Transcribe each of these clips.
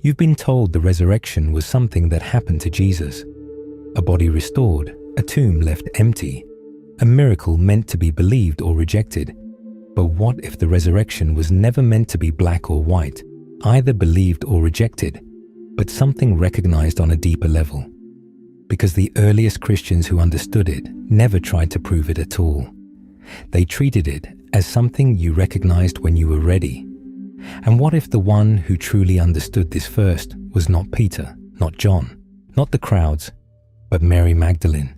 You've been told the resurrection was something that happened to Jesus. A body restored, a tomb left empty, a miracle meant to be believed or rejected. But what if the resurrection was never meant to be black or white, either believed or rejected, but something recognized on a deeper level? Because the earliest Christians who understood it never tried to prove it at all. They treated it as something you recognized when you were ready. And what if the one who truly understood this first was not Peter, not John, not the crowds, but Mary Magdalene?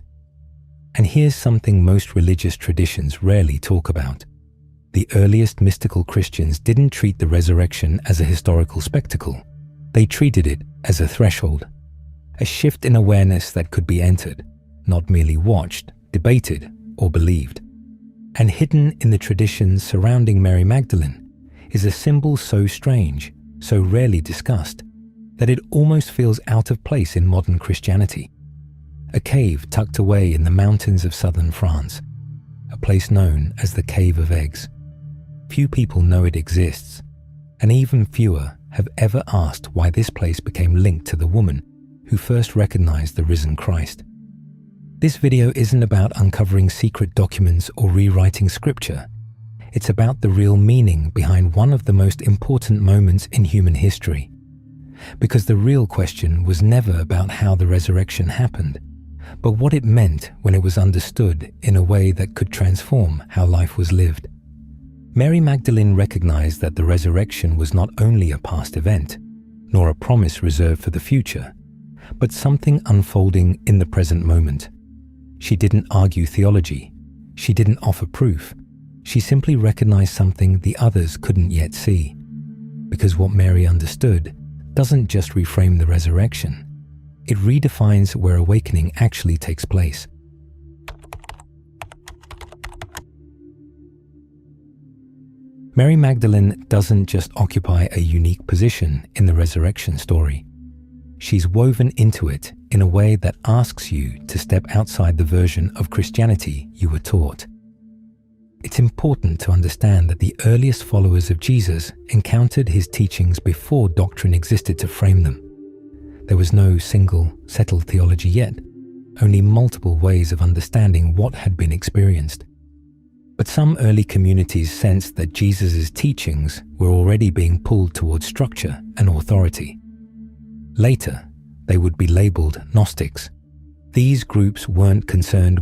And here's something most religious traditions rarely talk about. The earliest mystical Christians didn't treat the resurrection as a historical spectacle. They treated it as a threshold, a shift in awareness that could be entered, not merely watched, debated, or believed. And hidden in the traditions surrounding Mary Magdalene is a symbol so strange, so rarely discussed, that it almost feels out of place in modern Christianity. A cave tucked away in the mountains of southern France, a place known as the Cave of Eggs. Few people know it exists, and even fewer have ever asked why this place became linked to the woman who first recognized the risen Christ. This video isn't about uncovering secret documents or rewriting scripture. It's about the real meaning behind one of the most important moments in human history. Because the real question was never about how the resurrection happened, but what it meant when it was understood in a way that could transform how life was lived. Mary Magdalene recognized that the resurrection was not only a past event, nor a promise reserved for the future, but something unfolding in the present moment. She didn't argue theology. She didn't offer proof. She simply recognized something the others couldn't yet see. Because what Mary understood doesn't just reframe the resurrection. It redefines where awakening actually takes place. Mary Magdalene doesn't just occupy a unique position in the resurrection story. She's woven into it in a way that asks you to step outside the version of Christianity you were taught. It's important to understand that the earliest followers of Jesus encountered his teachings before doctrine existed to frame them. There was no single, settled theology yet, only multiple ways of understanding what had been experienced. But some early communities sensed that Jesus' teachings were already being pulled towards structure and authority. Later, they would be labeled Gnostics. These groups weren't concerned